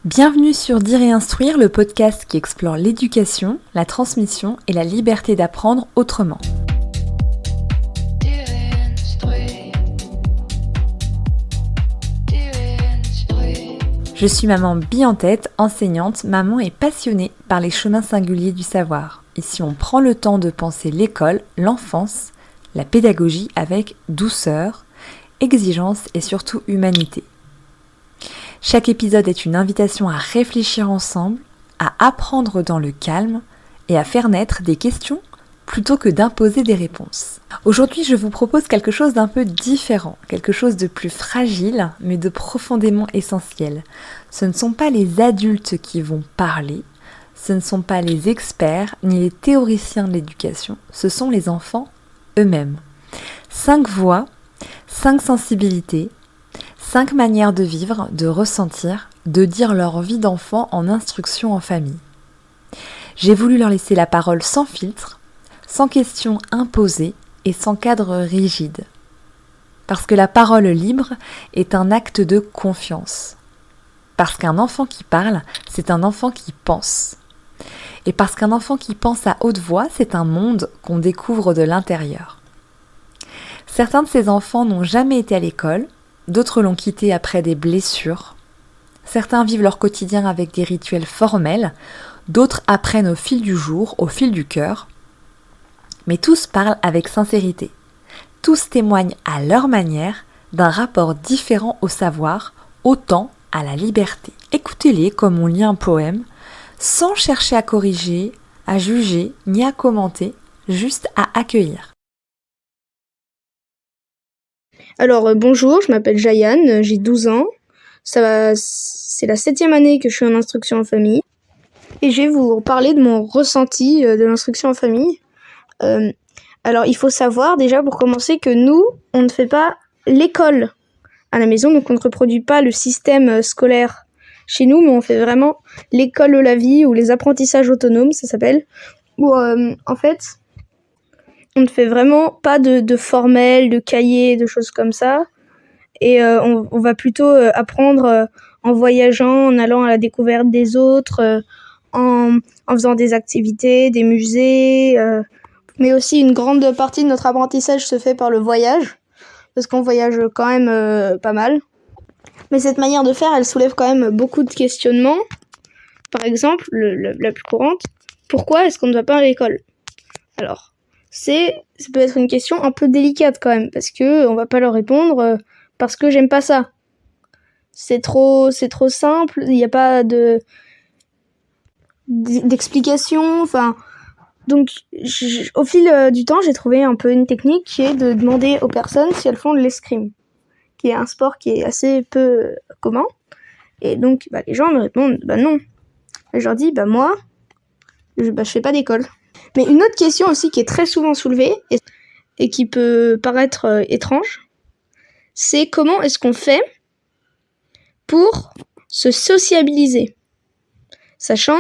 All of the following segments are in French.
Bienvenue sur Dire et Instruire, le podcast qui explore l'éducation, la transmission et la liberté d'apprendre autrement. Je suis maman bi-en-tête, enseignante, maman et passionnée par les chemins singuliers du savoir. Ici, on prend le temps de penser l'école, l'enfance, la pédagogie avec douceur, exigence et surtout humanité. Chaque épisode est une invitation à réfléchir ensemble, à apprendre dans le calme et à faire naître des questions plutôt que d'imposer des réponses. Aujourd'hui, je vous propose quelque chose d'un peu différent, quelque chose de plus fragile, mais de profondément essentiel. Ce ne sont pas les adultes qui vont parler, ce ne sont pas les experts ni les théoriciens de l'éducation, ce sont les enfants eux-mêmes. 5 voix, 5 sensibilités, 5 manières de vivre, de ressentir, de dire leur vie d'enfant en instruction en famille. J'ai voulu leur laisser la parole sans filtre, sans questions imposées et sans cadre rigide. Parce que la parole libre est un acte de confiance. Parce qu'un enfant qui parle, c'est un enfant qui pense. Et parce qu'un enfant qui pense à haute voix, c'est un monde qu'on découvre de l'intérieur. Certains de ces enfants n'ont jamais été à l'école, d'autres l'ont quitté après des blessures. Certains vivent leur quotidien avec des rituels formels, d'autres apprennent au fil du jour, au fil du cœur. Mais tous parlent avec sincérité. Tous témoignent à leur manière d'un rapport différent au savoir, autant à la liberté. Écoutez-les comme on lit un poème, sans chercher à corriger, à juger, ni à commenter, juste à accueillir. Alors bonjour, je m'appelle Jayan, j'ai 12 ans. C'est la 7e année que je suis en instruction en famille. Et je vais vous parler de mon ressenti de l'instruction en famille. Alors il faut savoir déjà pour commencer que nous, on ne fait pas l'école à la maison, donc on ne reproduit pas le système scolaire chez nous, mais on fait vraiment l'école de la vie ou les apprentissages autonomes, ça s'appelle. Où en fait, on ne fait vraiment pas de formel, de cahier, de choses comme ça. Et on va plutôt apprendre en voyageant, en allant à la découverte des autres, en faisant des activités, des musées. Mais aussi une grande partie de notre apprentissage se fait par le voyage, parce qu'on voyage quand même pas mal. Mais cette manière de faire, elle soulève quand même beaucoup de questionnements. Par exemple, la plus courante, pourquoi est-ce qu'on ne va pas à l'école ? Alors, ça peut être une question un peu délicate quand même, parce que on va pas leur répondre parce que j'aime pas ça. C'est trop simple, il n'y a pas d'explication, enfin... Donc, au fil du temps, j'ai trouvé un peu une technique qui est de demander aux personnes si elles font de l'escrime, qui est un sport qui est assez peu commun. Et donc, les gens me répondent, non. Et je leur dis, moi, je fais pas d'école. Mais une autre question aussi qui est très souvent soulevée et qui peut paraître étrange, c'est comment est-ce qu'on fait pour se sociabiliser, sachant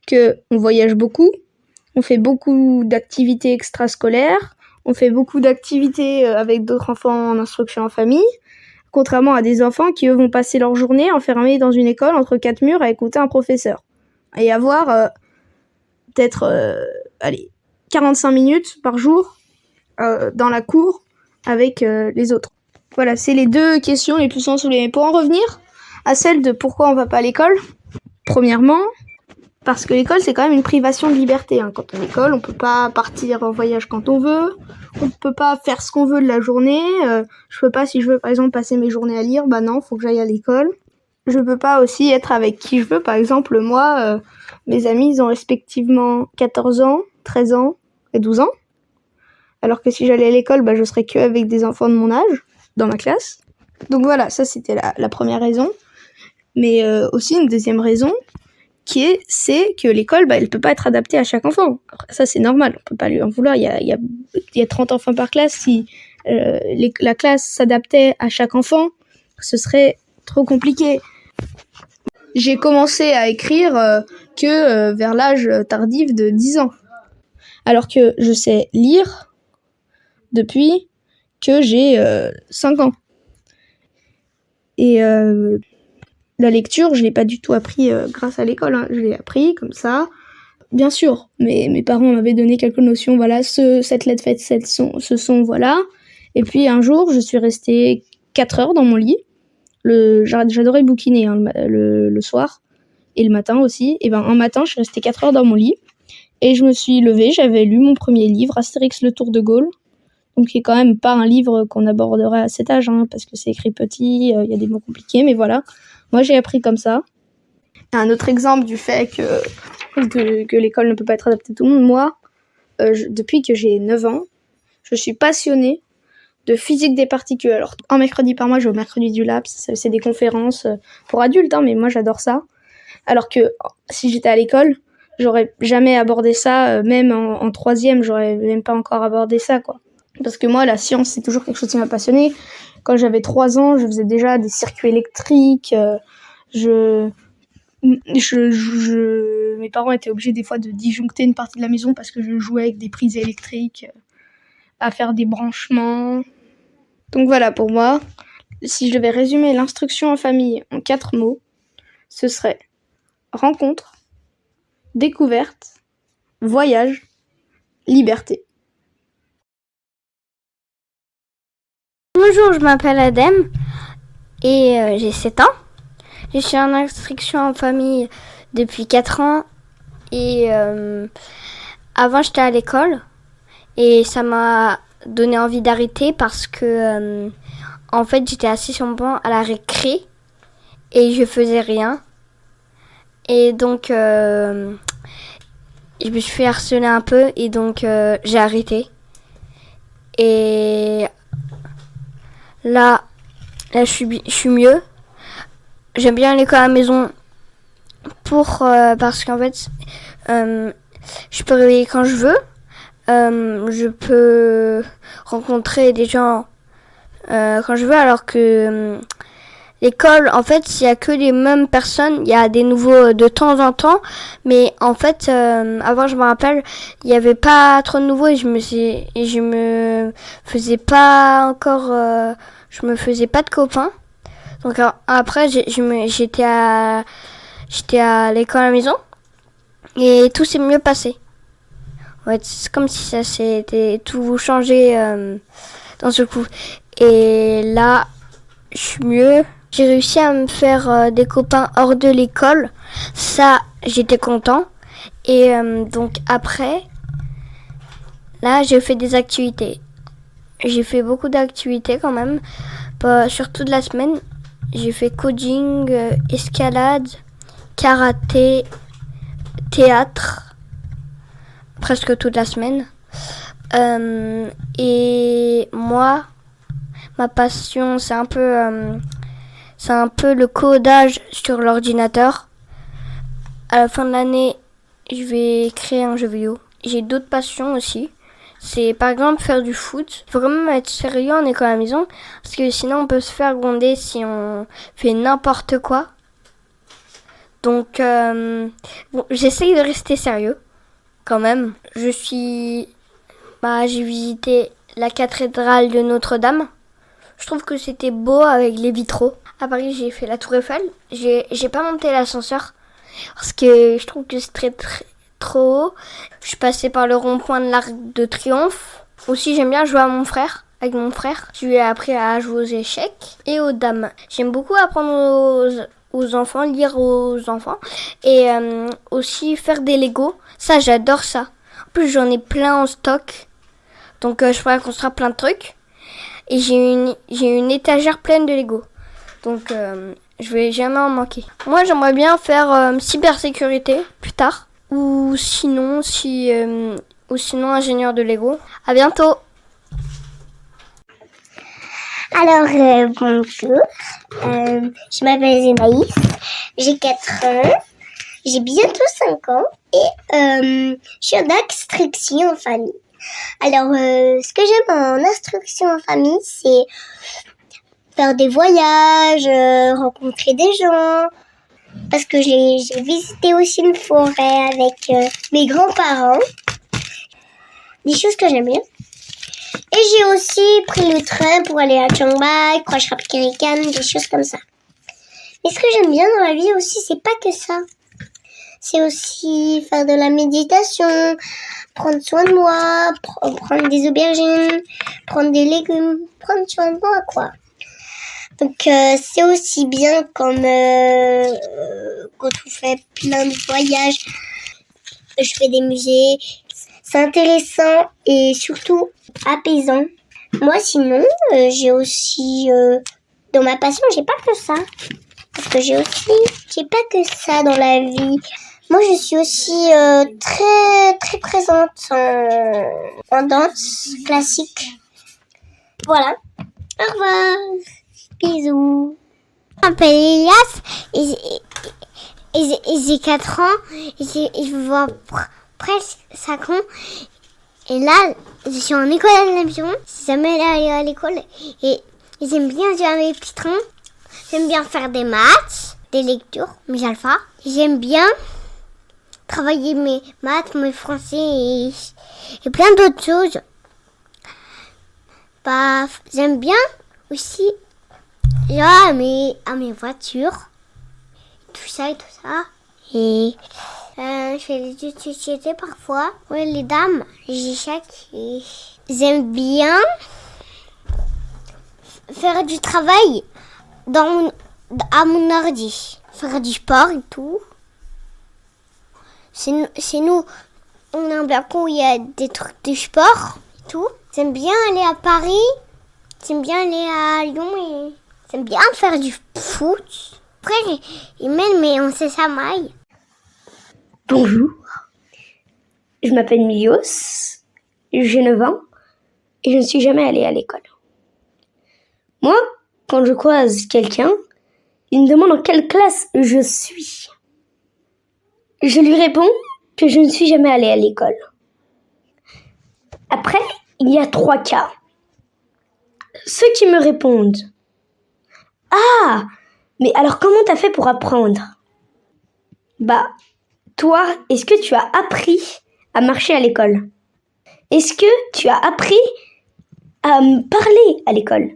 que on voyage beaucoup, on fait beaucoup d'activités extrascolaires, on fait beaucoup d'activités avec d'autres enfants en instruction en famille, contrairement à des enfants qui, eux, vont passer leur journée enfermés dans une école entre 4 murs à écouter un professeur. Et avoir peut-être 45 minutes par jour dans la cour avec les autres. Voilà, c'est les 2 questions les plus souvent soulevées. Mais pour en revenir à celle de pourquoi on va pas à l'école, premièrement, parce que l'école, c'est quand même une privation de liberté. Quand on est à l'école, on peut pas partir en voyage quand on veut, on peut pas faire ce qu'on veut de la journée. Je peux pas, si je veux, par exemple, passer mes journées à lire, non, faut que j'aille à l'école. Je peux pas aussi être avec qui je veux. Par exemple, moi, mes amis, ils ont respectivement 14 ans, 13 ans et 12 ans. Alors que si j'allais à l'école, je serais que avec des enfants de mon âge, dans ma classe. Donc voilà, ça c'était la première raison. Mais aussi une deuxième raison, c'est que l'école, elle peut pas être adaptée à chaque enfant. Ça, c'est normal, on peut pas lui en vouloir. Il y a 30 enfants par classe. Si la classe s'adaptait à chaque enfant, ce serait trop compliqué. J'ai commencé à écrire que vers l'âge tardif de 10 ans. Alors que je sais lire depuis que j'ai 5 ans. Et La lecture, je l'ai pas du tout appris grâce à l'école, hein. Je l'ai appris comme ça. Bien sûr, mes parents m'avaient donné quelques notions, voilà, cette lettre fait ce son, voilà. Et puis un jour, je suis restée 4 heures dans mon lit. J'adorais bouquiner hein, le soir et le matin aussi. Et ben un matin, je suis restée 4 heures dans mon lit et je me suis levée, j'avais lu mon premier livre, Astérix le Tour de Gaulle. Donc qui est quand même pas un livre qu'on aborderait à cet âge, hein, parce que c'est écrit petit, y a des mots compliqués, mais voilà. Moi, j'ai appris comme ça. Un autre exemple du fait que l'école ne peut pas être adaptée à tout le monde, moi, depuis que j'ai 9 ans, je suis passionnée de physique des particules. Alors, un mercredi par mois, je vais au mercredi du lab, c'est des conférences pour adultes, hein, mais moi, j'adore ça. Alors que si j'étais à l'école, j'aurais jamais abordé ça, même en troisième, j'aurais même pas encore abordé ça, quoi. Parce que moi, la science, c'est toujours quelque chose qui m'a passionnée. Quand j'avais 3 ans, je faisais déjà des circuits électriques. Mes parents étaient obligés des fois de disjoncter une partie de la maison parce que je jouais avec des prises électriques, à faire des branchements. Donc voilà, pour moi, si je devais résumer l'instruction en famille en 4 mots, ce serait rencontre, découverte, voyage, liberté. Bonjour, je m'appelle Adem et j'ai 7 ans. Je suis en instruction en famille depuis 4 ans et avant j'étais à l'école et ça m'a donné envie d'arrêter parce que en fait j'étais assise sur mon banc à la récré et je faisais rien. Et donc je me suis fait harceler un peu et donc j'ai arrêté. Et là je suis mieux. J'aime bien l'école à la maison parce qu'en fait, je peux réveiller quand je veux. Je peux rencontrer des gens quand je veux, alors que l'école, en fait, il n'y a que les mêmes personnes. Il y a des nouveaux de temps en temps, mais en fait, avant, je me rappelle, il n'y avait pas trop de nouveaux et je me faisais pas de copains. Donc après, j'étais à l'école à la maison et tout s'est mieux passé. Ouais, c'est comme si ça s'était tout changé d'un seul coup. Et là, je suis mieux. J'ai réussi à me faire des copains hors de l'école. Ça, j'étais content. Et donc après, là, j'ai fait des activités. J'ai fait beaucoup d'activités quand même, sur toute la semaine. J'ai fait coding, escalade, karaté, théâtre, presque toute la semaine. Et moi, ma passion, c'est un peu le codage sur l'ordinateur. À la fin de l'année, je vais créer un jeu vidéo. J'ai d'autres passions aussi. C'est par exemple faire du foot. Il faut quand même être sérieux en école à la maison parce que sinon on peut se faire gronder si on fait n'importe quoi. Donc j'essaye de rester sérieux quand même. J'ai visité la cathédrale de Notre-Dame. Je trouve que c'était beau avec les vitraux. À Paris, j'ai fait la Tour Eiffel. J'ai pas monté l'ascenseur parce que je trouve que c'est trop haut. Je suis passée par le rond-point de l'Arc de Triomphe. Aussi, j'aime bien jouer avec mon frère. Je lui ai appris à jouer aux échecs et aux dames. J'aime beaucoup apprendre aux enfants, lire aux enfants et aussi faire des Lego. Ça, j'adore ça. En plus, j'en ai plein en stock. Donc, je pourrais construire plein de trucs. Et j'ai une étagère pleine de Lego. Donc, je vais jamais en manquer. Moi, j'aimerais bien faire cybersécurité plus tard. Ou sinon, ingénieur de Lego. À bientôt. Alors, bonjour. Je m'appelle Zénaïs. J'ai 4 ans. J'ai bientôt 5 ans. Et je suis en instruction en famille. Alors, ce que j'aime en instruction en famille, c'est faire des voyages, rencontrer des gens. Parce que j'ai visité aussi une forêt avec mes grands-parents. Des choses que j'aime bien. Et j'ai aussi pris le train pour aller à Chiang Mai, Croix Rapikirikan, des choses comme ça. Mais ce que j'aime bien dans la vie aussi, c'est pas que ça. C'est aussi faire de la méditation, prendre soin de moi, prendre des aubergines, prendre des légumes, prendre soin de moi, quoi. Donc c'est aussi bien comme quand on fait plein de voyages, je fais des musées, c'est intéressant et surtout apaisant. Moi sinon, j'ai aussi, dans ma passion, j'ai pas que ça. Parce que j'ai pas que ça dans la vie. Moi, je suis aussi très très présente en danse classique. Voilà. Au revoir. Bisous. Je m'appelle Elias et j'ai 4 ans. Et je vois presque 5 ans. Et là, je suis en école à la maison. J'ai jamais allé à l'école. Et j'aime bien jouer à mes pitrons. J'aime bien faire des maths, des lectures, mes alphas. J'aime bien travailler mes maths, mes français et plein d'autres choses. Bah, j'aime bien aussi jouer à mes voitures, tout ça. Et je fais des jeux de société parfois. Ouais, les dames, les échecs. J'aime bien faire du travail à mon ordi, faire du sport et tout. Chez nous, on a un balcon où il y a des trucs de sport et tout. J'aime bien aller à Paris, j'aime bien aller à Lyon et j'aime bien faire du foot. Après, ils m'aident, mais on sait ça maille. Bonjour, je m'appelle Milios, j'ai 9 ans et je ne suis jamais allée à l'école. Moi, quand je croise quelqu'un, il me demande en quelle classe je suis. Je lui réponds que je ne suis jamais allée à l'école. Après, il y a 3 cas. Ceux qui me répondent « Ah, mais alors comment t'as fait pour apprendre ?» Bah, toi, est-ce que tu as appris à marcher à l'école? Est-ce que tu as appris à parler à l'école?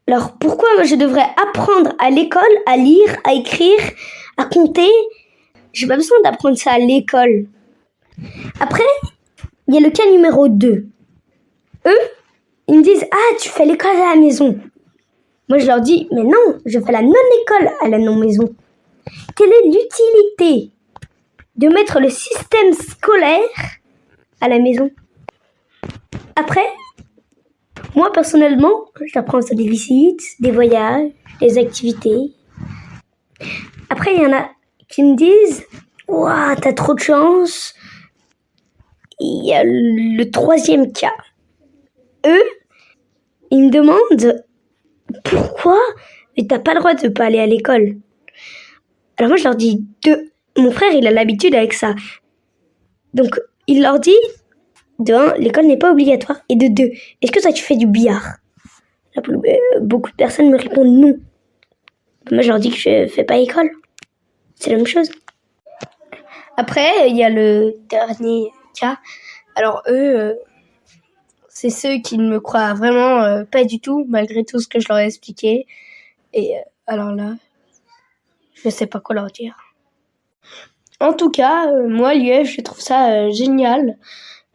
Alors pourquoi je devrais apprendre à l'école à lire, à écrire, à compter? J'ai pas besoin d'apprendre ça à l'école. Après, il y a le cas numéro 2. Eux, ils me disent « Ah, tu fais l'école à la maison ». Moi, je leur dis « Mais non, je fais la non-école à la non-maison ». Quelle est l'utilité de mettre le système scolaire à la maison? Après, moi, personnellement, j'apprends sur des visites, des voyages, des activités. Après, il y en a qui me disent « Ouah, t'as trop de chance ». Il y a le 3e cas. Eux, ils me demandent « Pourquoi t'as pas le droit de pas aller à l'école ?» Alors moi, je leur dis « Mon frère, il a l'habitude avec ça. » Donc, il leur dit de 1, l'école n'est pas obligatoire. Et de 2, est-ce que toi tu fais du billard? Là, beaucoup de personnes me répondent non. Moi je leur dis que je fais pas école. C'est la même chose. Après, il y a le dernier cas. Alors eux, c'est ceux qui ne me croient vraiment pas du tout, malgré tout ce que je leur ai expliqué. Et alors là, je sais pas quoi leur dire. En tout cas, moi, l'UF, je trouve ça génial.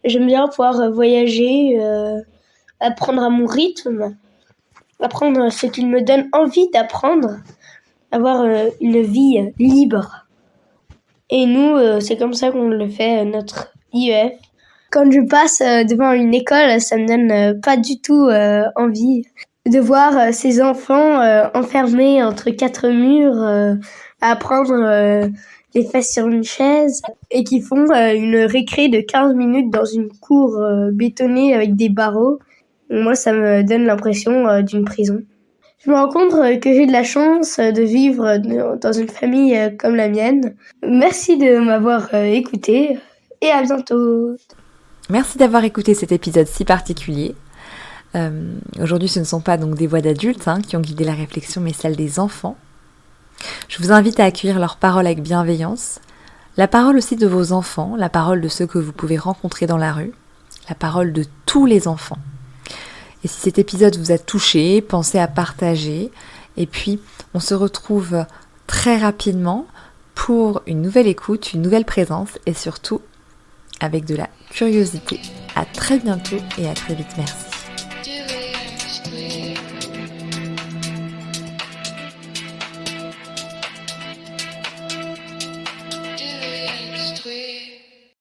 J'aime bien pouvoir voyager, apprendre à mon rythme, apprendre ce qu'il me donne envie d'apprendre, avoir une vie libre. Et nous, c'est comme ça qu'on le fait, notre IEF. Quand je passe devant une école, ça me donne pas du tout envie de voir ces enfants enfermés entre 4 murs à apprendre les fesses sur une chaise et qui font une récré de 15 minutes dans une cour bétonnée avec des barreaux. Moi, ça me donne l'impression d'une prison. Je me rends compte que j'ai de la chance de vivre dans une famille comme la mienne. Merci de m'avoir écouté et à bientôt. Merci d'avoir écouté cet épisode si particulier. Aujourd'hui, ce ne sont pas donc des voix d'adultes qui ont guidé la réflexion, mais celles des enfants. Je vous invite à accueillir leurs paroles avec bienveillance, la parole aussi de vos enfants, la parole de ceux que vous pouvez rencontrer dans la rue, la parole de tous les enfants. Et si cet épisode vous a touché, pensez à partager Et puis, on se retrouve très rapidement pour une nouvelle écoute, une nouvelle présence et surtout avec de la curiosité. À très bientôt et à très vite. Merci.